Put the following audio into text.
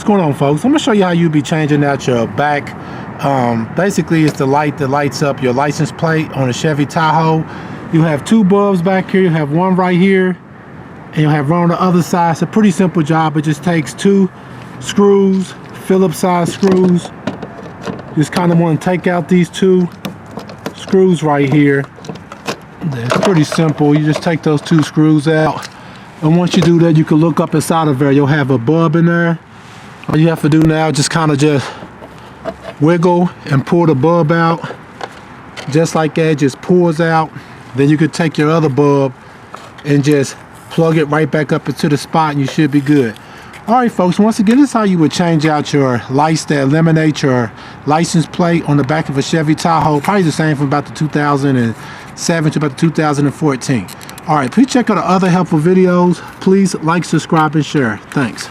What's going on, folks? I'm gonna show you how you be changing out your back. Basically, it's the light that lights up your license plate on a Chevy Tahoe. You have two bulbs back here. You have one right here, and you'll have one on the other side. It's a pretty simple job. It just takes two screws, Phillips size screws. Just kind of want to take out these two screws right here. It's pretty simple. You just take those two screws out, and once you do that, you can look up inside of there. You'll have a bulb in there. All you have to do now is just kind of just wiggle and pull the bulb out. Just like that, just pulls out. Then you could take your other bulb and just plug it right back up into the spot, and you should be good. All right, folks, once again, this is how you would change out your lights that eliminate your license plate on the back of a Chevy Tahoe. Probably the same from about the 2007 to about the 2014. All right, please check out the other helpful videos. Please like, subscribe, and share. Thanks.